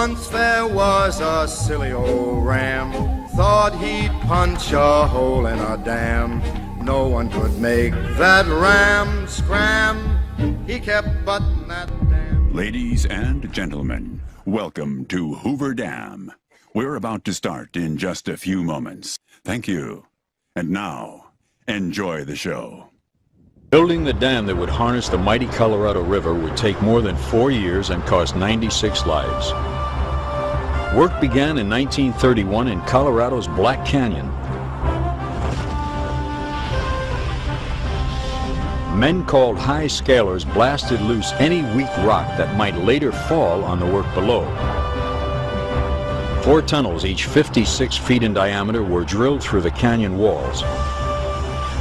Once there was a silly old ram, thought he'd punch a hole in a dam. No one could make that ram scram. He kept butting that dam. Ladies and gentlemen, welcome to Hoover Dam. We're about to start in just a few moments. Thank you. And now, enjoy the show. Building the dam that would harness the mighty Colorado River would take more than 4 years and cost 96 lives. Work began in 1931 in Colorado's Black Canyon. Men called high scalers blasted loose any weak rock that might later fall on the work below. 4 tunnels, each 56 feet in diameter, were drilled through the canyon walls.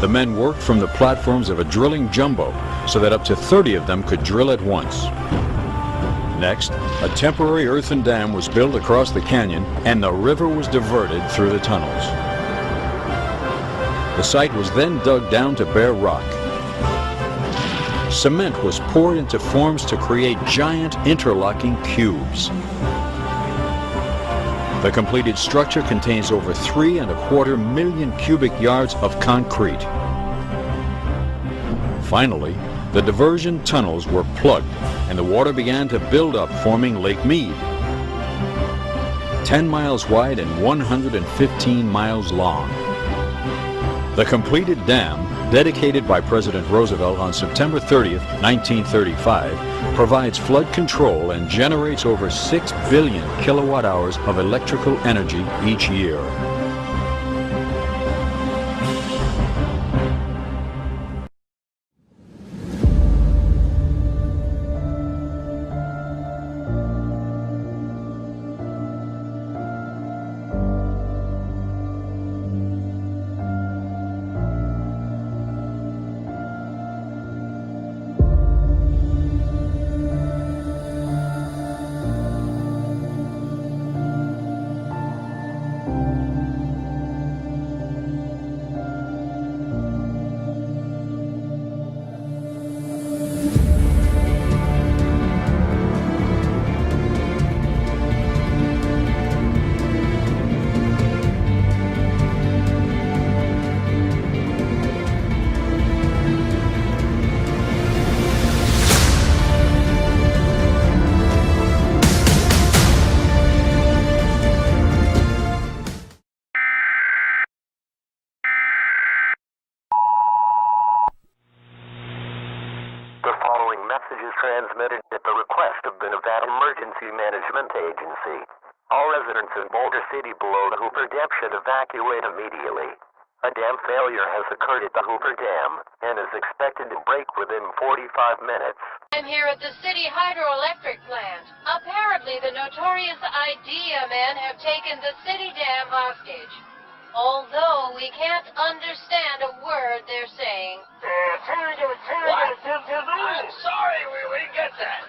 The men worked from the platforms of a drilling jumbo so that up to 30 of them could drill at once. Next, a temporary earthen dam was built across the canyon and the river was diverted through the tunnels. The site was then dug down to bare rock. Cement was poured into forms to create giant interlocking cubes. The completed structure contains over 3.25 million cubic yards of concrete. Finally, the diversion tunnels were plugged and the water began to build up, forming Lake Mead. 10 miles wide and 115 miles long. The completed dam, dedicated by President Roosevelt on September 30th, 1935, provides flood control and generates over 6 billion kilowatt hours of electrical energy each year. Transmitted at the request of the Nevada Emergency Management Agency. All residents in Boulder City below the Hoover Dam should evacuate immediately. A dam failure has occurred at the Hoover Dam and is expected to break within 45 minutes. I'm here at the city hydroelectric plant. Apparently, the notorious Idea men have taken the city dam hostage. Although we can't understand a word they're saying. What? I'm sorry, we get that.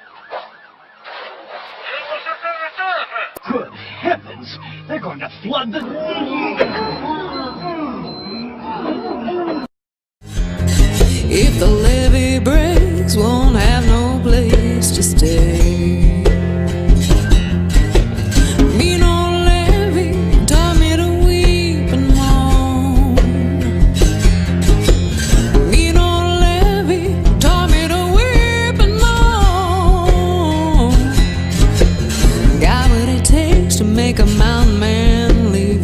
Good heavens! They're going to flood the... If the levee breaks, won't have no place to stay. Make a mountain man leave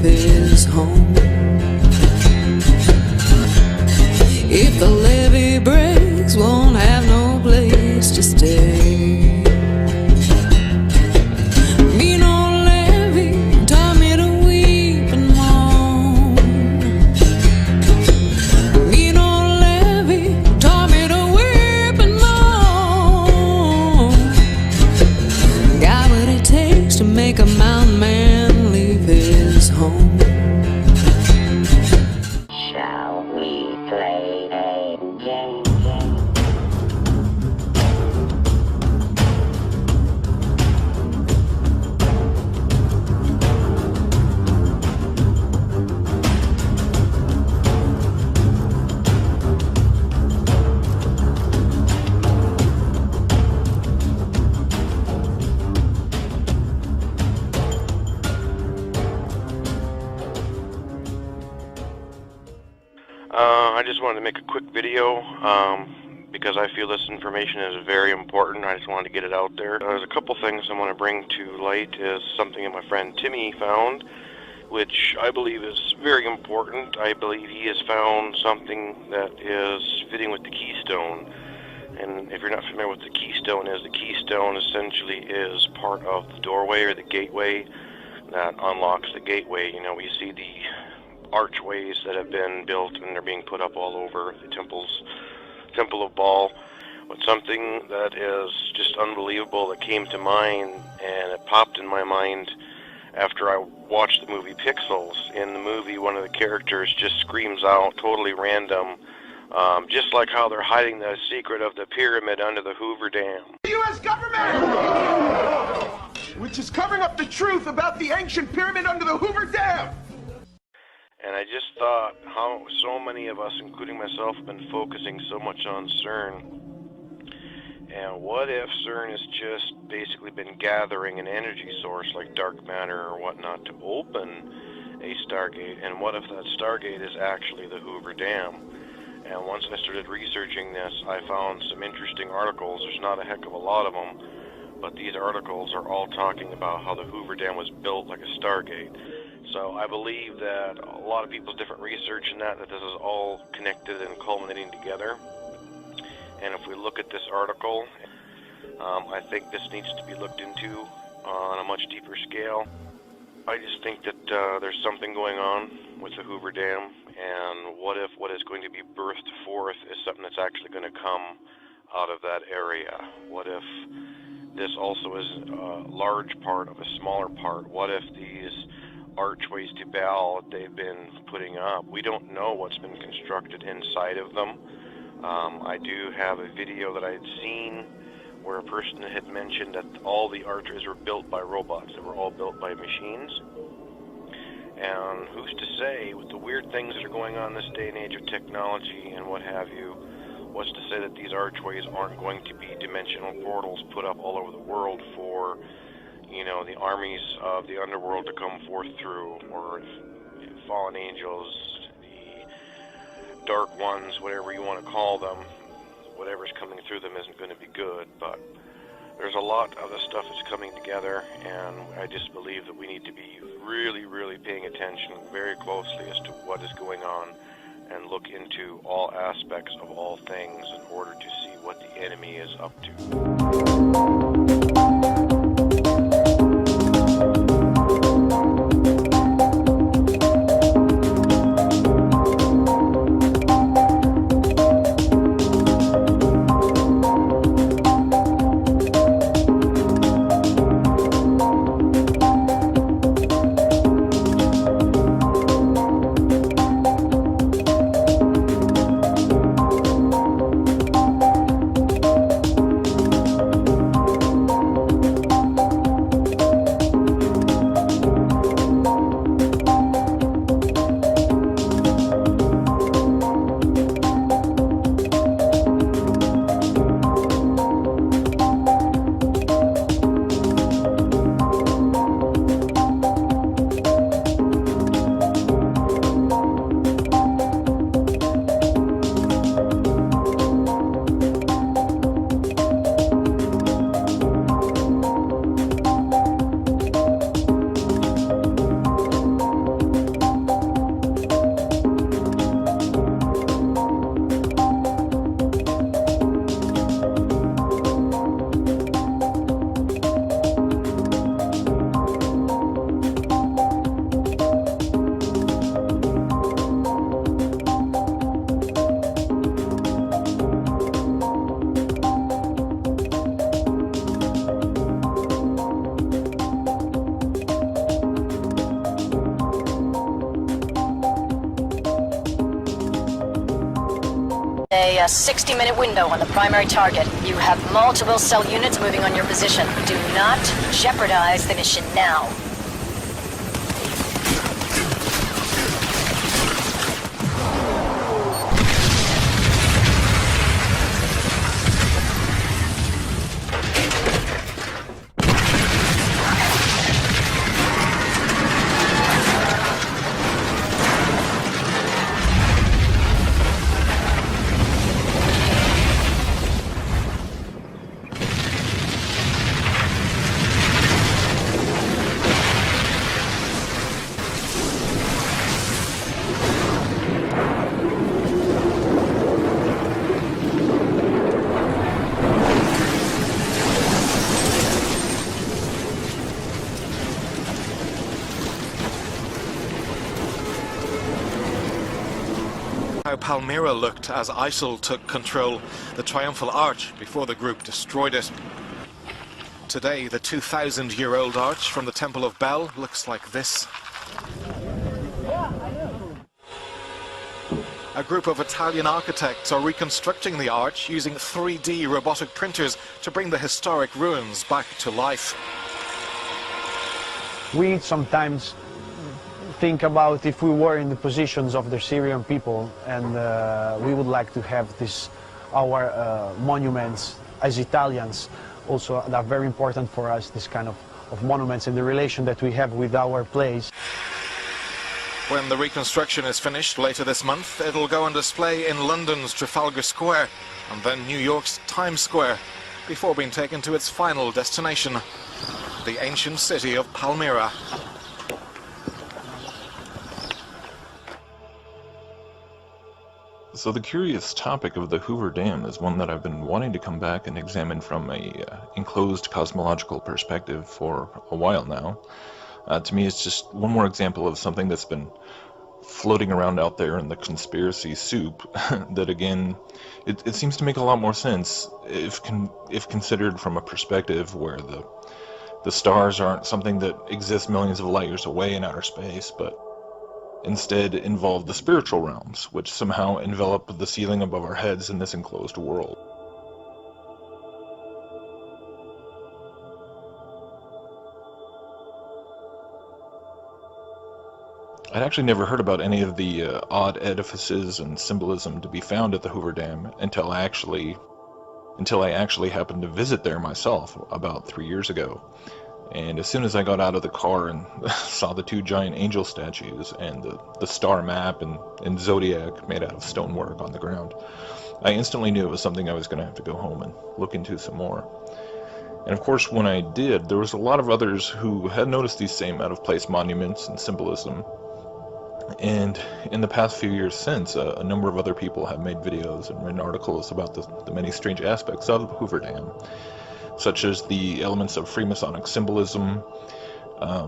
I just wanted to make a quick video because I feel this information is very important. I just wanted to get it out there. There's a couple things I want to bring to light. Is something that my friend Timmy found, which I believe is very important. I believe he has found something that is fitting with the keystone. And if you're not familiar with what the keystone essentially is part of the doorway or the gateway that unlocks the gateway. You know, we see the archways that have been built and they're being put up all over the Temple of Baal. But something that is just unbelievable that came to mind, and it popped in my mind after I watched the movie Pixels. In the movie, one of the characters just screams out, totally random, just like how they're hiding the secret of the pyramid under the Hoover Dam. The U.S. government! Which is covering up the truth about the ancient pyramid under the Hoover Dam! And I just thought how so many of us, including myself, have been focusing so much on CERN. And what if CERN has just basically been gathering an energy source like dark matter or whatnot to open a Stargate? And what if that Stargate is actually the Hoover Dam? And once I started researching this, I found some interesting articles. There's not a heck of a lot of them, but these articles are all talking about how the Hoover Dam was built like a Stargate. So I believe that a lot of people's different research in that this is all connected and culminating together. And if we look at this article, I think this needs to be looked into on a much deeper scale. I just think that there's something going on with the Hoover Dam, and what if what is going to be birthed forth is something that's actually going to come out of that area? What if this also is a large part of a smaller part? What if these archways to Baal they've been putting up, we don't know what's been constructed inside of them. I do have a video that I had seen where a person had mentioned that all the archways were built by robots. They were all built by machines. And who's to say, with the weird things that are going on this day and age of technology and what have you, what's to say that these archways aren't going to be dimensional portals put up all over the world for, you know, the armies of the underworld to come forth through, or fallen angels, the dark ones, whatever you want to call them. Whatever's coming through them isn't going to be good, but there's a lot of the stuff that's coming together, and I just believe that we need to be really, really paying attention very closely as to what is going on and look into all aspects of all things in order to see what the enemy is up to. A 60-minute window on the primary target. You have multiple cell units moving on your position. Do not jeopardize the mission now. Palmyra looked as ISIL took control, the triumphal arch, before the group destroyed it. Today, the 2,000-year-old arch from the Temple of Bel looks like this. A group of Italian architects are reconstructing the arch using 3D robotic printers to bring the historic ruins back to life. We sometimes think about if we were in the positions of the Syrian people, and we would like to have our monuments as Italians. Also, that are very important for us, this kind of monuments and the relation that we have with our place. When the reconstruction is finished later this month, it'll go on display in London's Trafalgar Square and then New York's Times Square, before being taken to its final destination, the ancient city of Palmyra. So the curious topic of the Hoover Dam is one that I've been wanting to come back and examine from a enclosed cosmological perspective for a while now. To me, it's just one more example of something that's been floating around out there in the conspiracy soup that, again, it seems to make a lot more sense if considered from a perspective where the stars aren't something that exists millions of light years away in outer space, but instead involve the spiritual realms, which somehow envelop the ceiling above our heads in this enclosed world. I'd actually never heard about any of the odd edifices and symbolism to be found at the Hoover Dam until I actually happened to visit there myself about 3 years ago. And as soon as I got out of the car and saw the two giant angel statues and the star map and zodiac made out of stonework on the ground, I instantly knew it was something I was going to have to go home and look into some more. And of course, when I did, there was a lot of others who had noticed these same out-of-place monuments and symbolism. And in the past few years since, a number of other people have made videos and written articles about the many strange aspects of Hoover Dam, such as the elements of Freemasonic symbolism,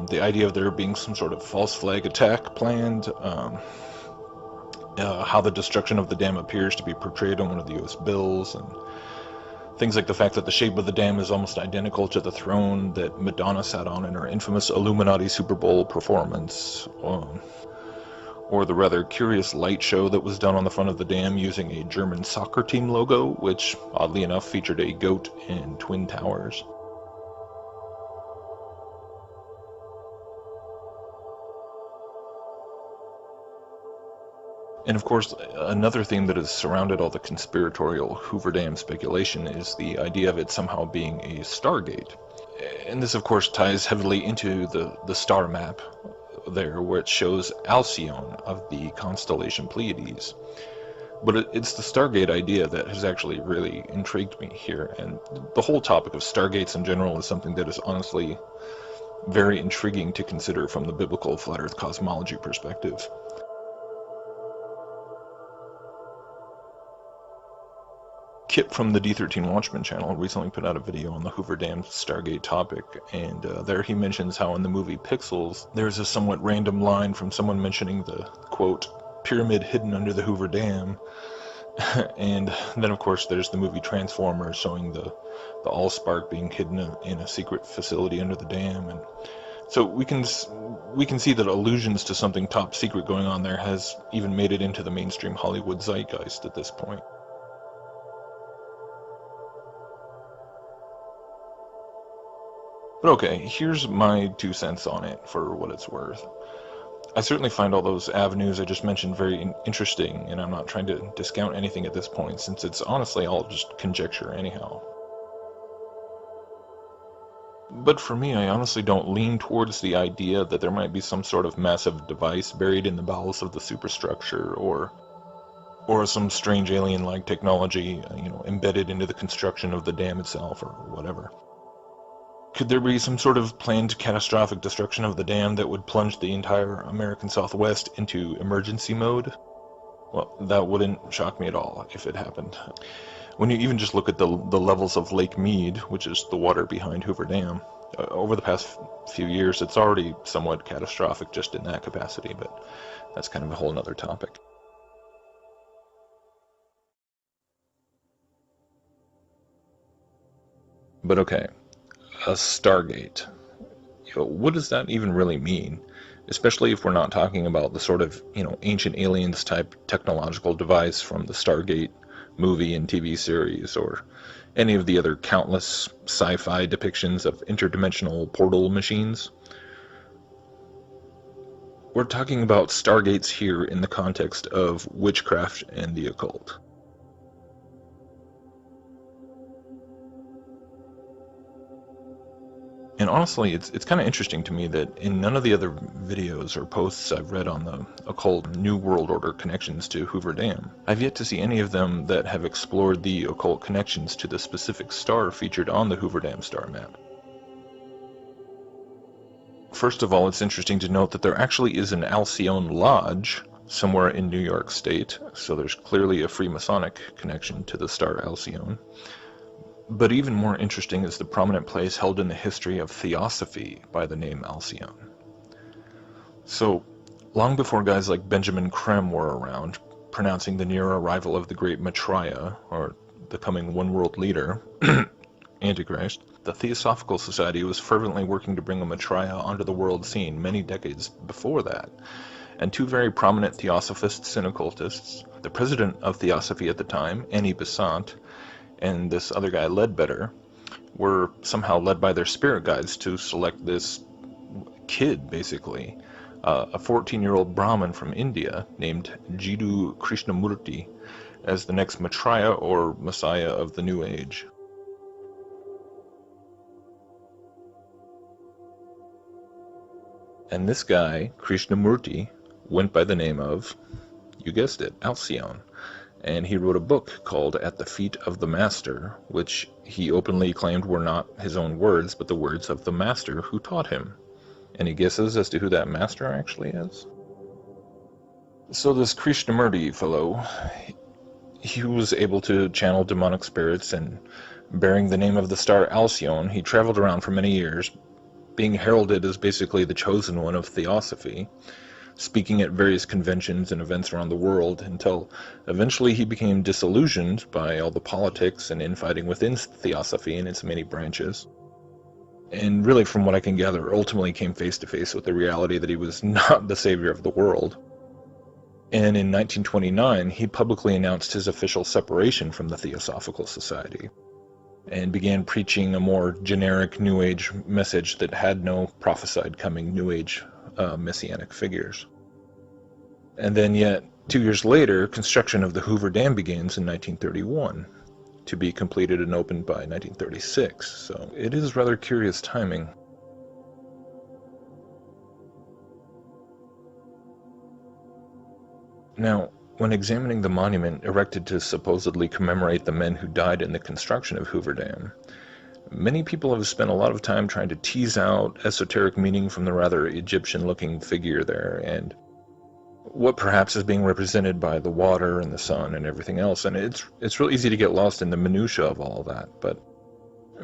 the idea of there being some sort of false flag attack planned, how the destruction of the dam appears to be portrayed on one of the U.S. bills, and things like the fact that the shape of the dam is almost identical to the throne that Madonna sat on in her infamous Illuminati Super Bowl performance, or the rather curious light show that was done on the front of the dam using a German soccer team logo, which, oddly enough, featured a goat and twin towers. And of course, another thing that has surrounded all the conspiratorial Hoover Dam speculation is the idea of it somehow being a Stargate. And this, of course, ties heavily into the star map there, where it shows Alcyone of the constellation Pleiades. But it's the Stargate idea that has actually really intrigued me here, and the whole topic of Stargates in general is something that is honestly very intriguing to consider from the biblical flat earth cosmology perspective. Kip from the D13 Watchmen channel recently put out a video on the Hoover Dam Stargate topic, and there he mentions how in the movie Pixels, there's a somewhat random line from someone mentioning the, quote, pyramid hidden under the Hoover Dam, and then of course there's the movie Transformers showing the Allspark being hidden in a secret facility under the dam, and so we can see that allusions to something top secret going on there has even made it into the mainstream Hollywood zeitgeist at this point. But okay, here's my 2 cents on it for what it's worth. I certainly find all those avenues I just mentioned very interesting, and I'm not trying to discount anything at this point, since it's honestly all just conjecture anyhow. But for me, I honestly don't lean towards the idea that there might be some sort of massive device buried in the bowels of the superstructure, or some strange alien-like technology, embedded into the construction of the dam itself, or whatever. Could there be some sort of planned catastrophic destruction of the dam that would plunge the entire American Southwest into emergency mode? Well, that wouldn't shock me at all if it happened. When you even just look at the levels of Lake Mead, which is the water behind Hoover Dam, over the past few years, it's already somewhat catastrophic just in that capacity, but that's kind of a whole other topic. But okay, a Stargate. What does that even really mean? Especially if we're not talking about the sort of, ancient aliens type technological device from the Stargate movie and TV series, or any of the other countless sci-fi depictions of interdimensional portal machines. We're talking about Stargates here in the context of witchcraft and the occult. And honestly, it's kind of interesting to me that in none of the other videos or posts I've read on the occult New World Order connections to Hoover Dam, I've yet to see any of them that have explored the occult connections to the specific star featured on the Hoover Dam star map. First of all, it's interesting to note that there actually is an Alcyone Lodge somewhere in New York State, so there's clearly a Freemasonic connection to the star Alcyone. But even more interesting is the prominent place held in the history of theosophy by the name Alcyone. So, long before guys like Benjamin Creme were around, pronouncing the near arrival of the great Maitreya, or the coming one world leader, Antichrist, the Theosophical Society was fervently working to bring a Maitreya onto the world scene many decades before that. And two very prominent theosophists and occultists, the president of Theosophy at the time, Annie Besant, and this other guy, Ledbetter, were somehow led by their spirit guides to select this kid, basically, a 14-year-old Brahmin from India named Jiddu Krishnamurti, as the next Maitreya or Messiah of the New Age. And this guy, Krishnamurti, went by the name of, you guessed it, Alcyone. And he wrote a book called At the Feet of the Master, which he openly claimed were not his own words, but the words of the master who taught him. Any guesses as to who that master actually is? So this Krishnamurti fellow, he was able to channel demonic spirits, and bearing the name of the star Alcyone, he traveled around for many years, being heralded as basically the chosen one of Theosophy, speaking at various conventions and events around the world, until eventually he became disillusioned by all the politics and infighting within Theosophy and its many branches. And really, from what I can gather, ultimately came face to face with the reality that he was not the savior of the world. And in 1929, he publicly announced his official separation from the Theosophical Society, and began preaching a more generic New Age message that had no prophesied coming New Age messianic figures. And then yet, 2 years later, construction of the Hoover Dam begins in 1931, to be completed and opened by 1936, so it is rather curious timing. Now, when examining the monument erected to supposedly commemorate the men who died in the construction of Hoover Dam, many people have spent a lot of time trying to tease out esoteric meaning from the rather Egyptian-looking figure there, and what perhaps is being represented by the water and the sun and everything else. And it's real easy to get lost in the minutia of all of that. But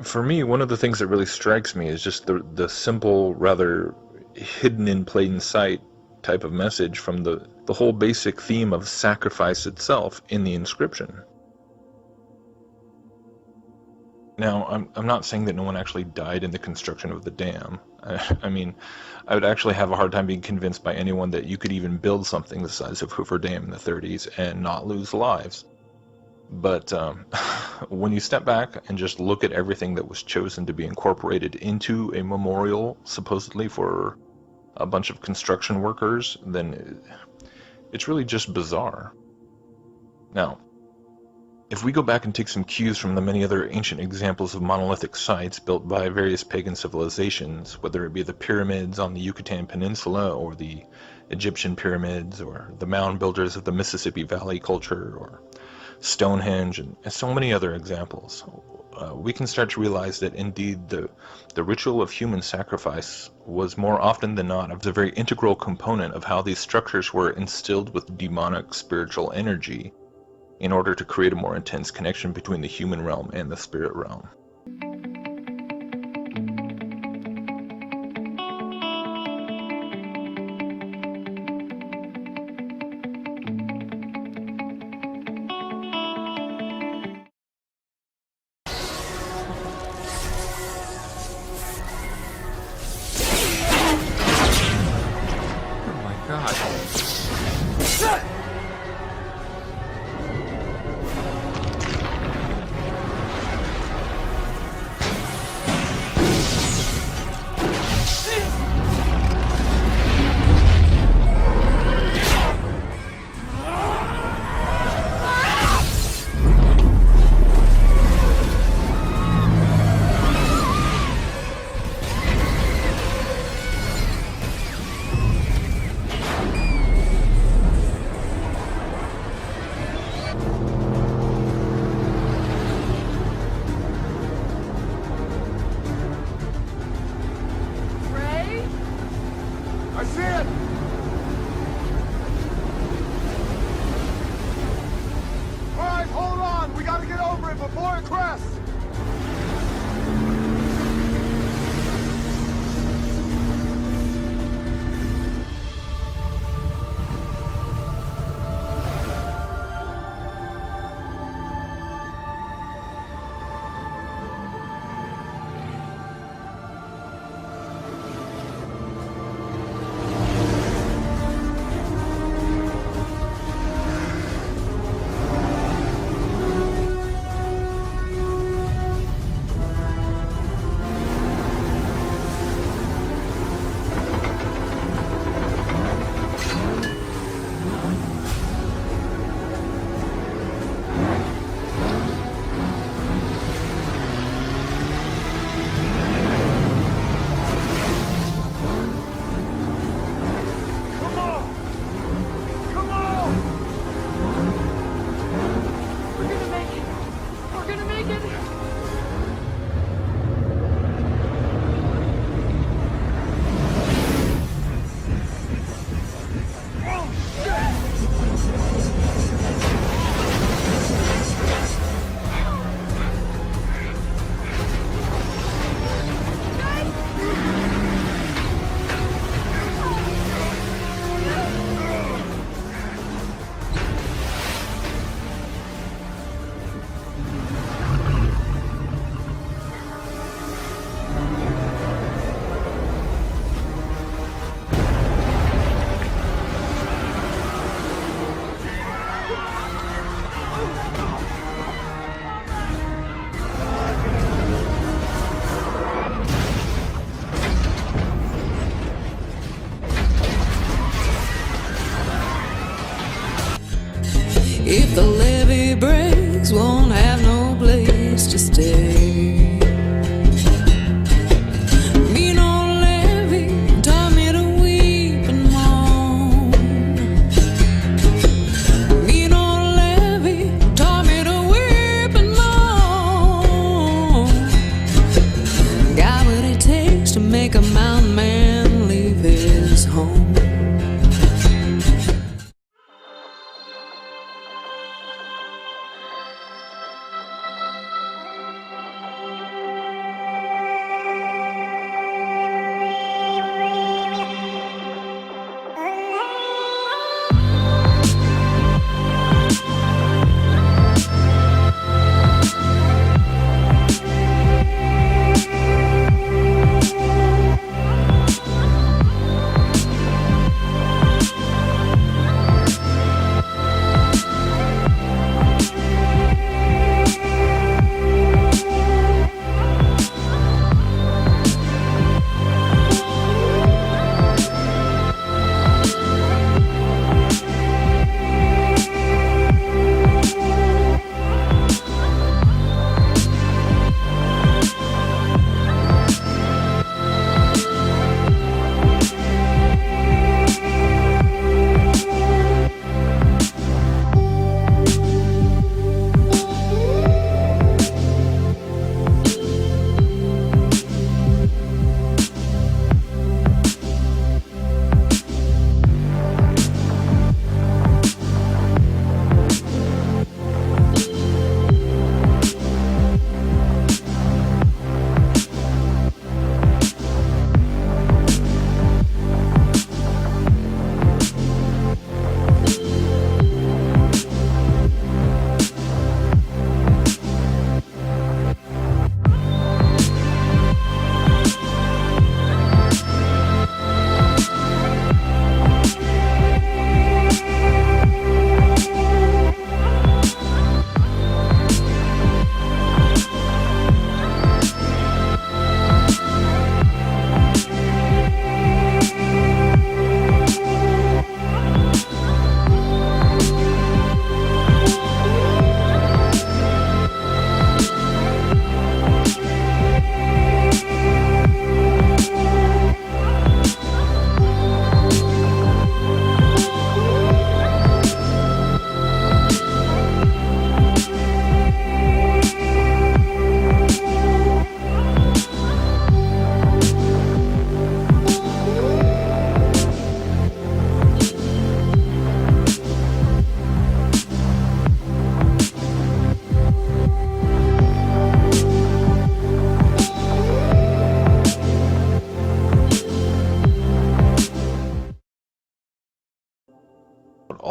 for me, one of the things that really strikes me is just the simple, rather hidden in plain sight type of message from the whole basic theme of sacrifice itself in the inscription. Now, I'm not saying that no one actually died in the construction of the dam. I mean, I would actually have a hard time being convinced by anyone that you could even build something the size of Hoover Dam in the 30s and not lose lives. But when you step back and just look at everything that was chosen to be incorporated into a memorial, supposedly for a bunch of construction workers, then it's really just bizarre. Now, if we go back and take some cues from the many other ancient examples of monolithic sites built by various pagan civilizations, whether it be the pyramids on the Yucatan Peninsula, or the Egyptian pyramids, or the mound builders of the Mississippi Valley culture, or Stonehenge, and so many other examples, we can start to realize that indeed the ritual of human sacrifice was more often than not a very integral component of how these structures were instilled with demonic spiritual energy, in order to create a more intense connection between the human realm and the spirit realm. before it crests!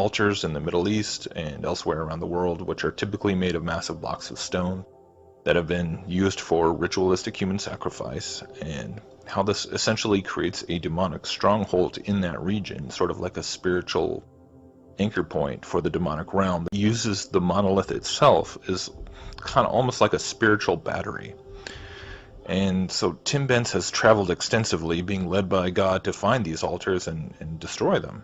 altars in the Middle East and elsewhere around the world, which are typically made of massive blocks of stone that have been used for ritualistic human sacrifice, and how this essentially creates a demonic stronghold in that region, sort of like a spiritual anchor point for the demonic realm. It uses the monolith itself as kind of almost like a spiritual battery. And so Tim Bence has traveled extensively, being led by God to find these altars and destroy them,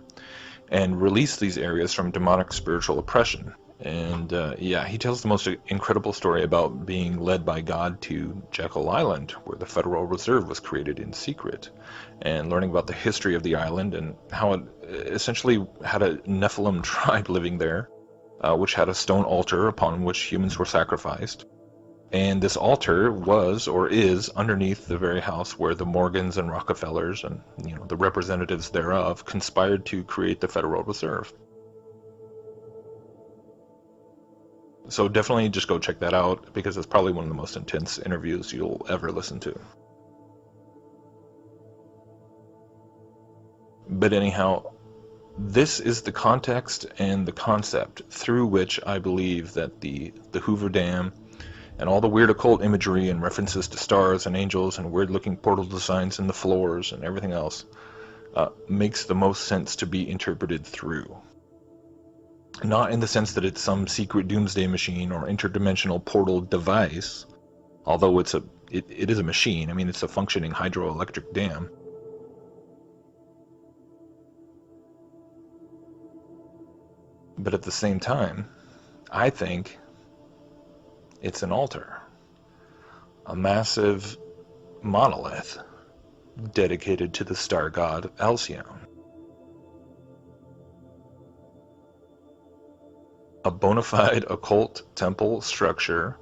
and release these areas from demonic spiritual oppression. And yeah, he tells the most incredible story about being led by God to Jekyll Island, where the Federal Reserve was created in secret, and learning about the history of the island and how it essentially had a Nephilim tribe living there, which had a stone altar upon which humans were sacrificed. And this altar was, or is, underneath the very house where the Morgans and Rockefellers and, you know, the representatives thereof conspired to create the Federal Reserve. So definitely just go check that out, because it's probably one of the most intense interviews you'll ever listen to. But anyhow, this is the context and the concept through which I believe that the Hoover Dam and all the weird occult imagery and references to stars and angels and weird-looking portal designs in the floors and everything else makes the most sense to be interpreted through. Not in the sense that it's some secret doomsday machine or interdimensional portal device, although it is a machine. I mean, it's a functioning hydroelectric dam. But at the same time, I think it's an altar, a massive monolith dedicated to the star god Alcyone. A bona fide occult temple structure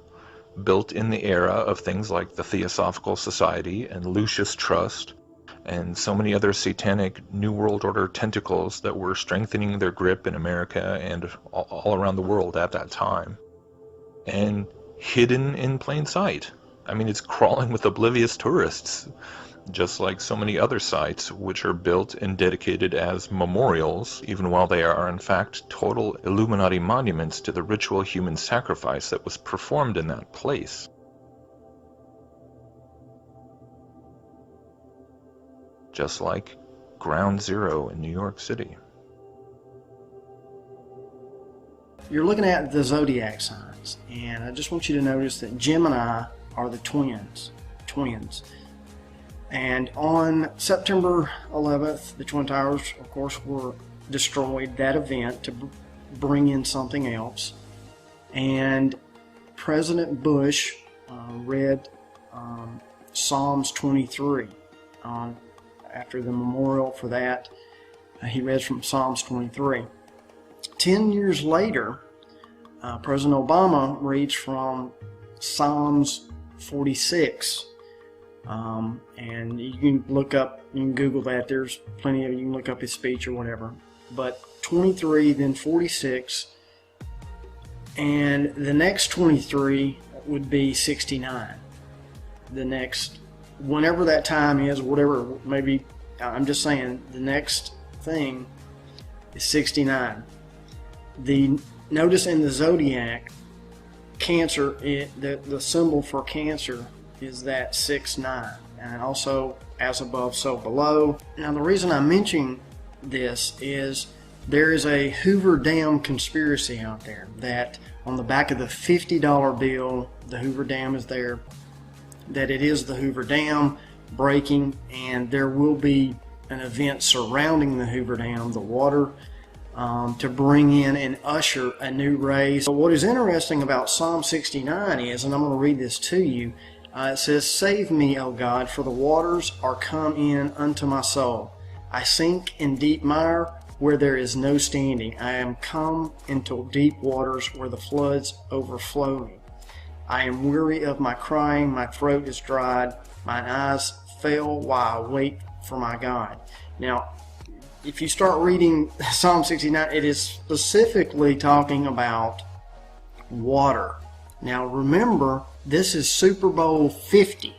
built in the era of things like the Theosophical Society and Lucius Trust and so many other satanic New World Order tentacles that were strengthening their grip in America and all around the world at that time. And hidden in plain sight. I mean, it's crawling with oblivious tourists, just like so many other sites which are built and dedicated as memorials, even while they are in fact total Illuminati monuments to the ritual human sacrifice that was performed in that place. Just like Ground Zero in New York City. You're looking at the zodiac signs, and I just want you to notice that Gemini are the twins. And on September 11th, the Twin Towers, of course, were destroyed, that event, to bring in something else. And President Bush read Psalms 23 after the memorial for that. He read from Psalms 23. 10 years later, President Obama reads from Psalms 46. And you can look up, you can Google that, there's plenty of, you can look up his speech or whatever. But 23, then 46, and the next 23 would be 69. The next, whenever that time is, whatever, maybe, I'm just saying, the next thing is 69. Notice in the zodiac, Cancer, the symbol for Cancer is that 6-9, and also as above, so below. Now, the reason I'm mentioning this is there is a Hoover Dam conspiracy out there that on the back of the $50 bill, the Hoover Dam is there, that it is the Hoover Dam breaking, and there will be an event surrounding the Hoover Dam, the water, to bring in and usher a new race. So what is interesting about Psalm 69 is, and I'm going to read this to you, it says, "Save me, O God, for the waters are come in unto my soul. I sink in deep mire where there is no standing. I am come into deep waters where the floods overflow me. I am weary of my crying, my throat is dried, mine eyes fail while I wait for my God." Now, if you start reading Psalm 69, it is specifically talking about water. Now remember, this is Super Bowl 50.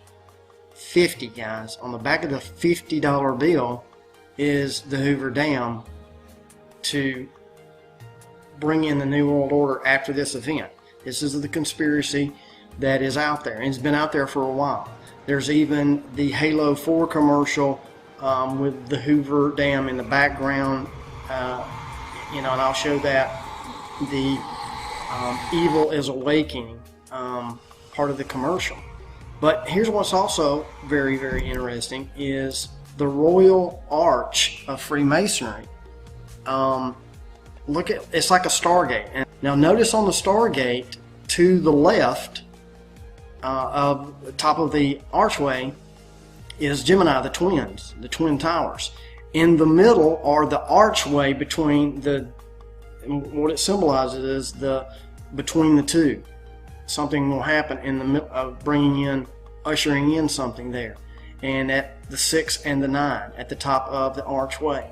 50, guys. On the back of the $50 bill is the Hoover Dam to bring in the New World Order after this event. This is the conspiracy that is out there, and it's been out there for a while. There's even the Halo 4 commercial with the Hoover Dam in the background, and I'll show that. The evil is awakening part of the commercial. But here's what's also very, very interesting is the Royal Arch of Freemasonry. Look at, it's like a Stargate. And now notice on the Stargate to the left of the top of the archway is Gemini, the twins, the twin towers. In the middle are the archway between the, what it symbolizes is the, between the two. Something will happen in the middle of ushering in something there. And at the 6 and the 9 at the top of the archway.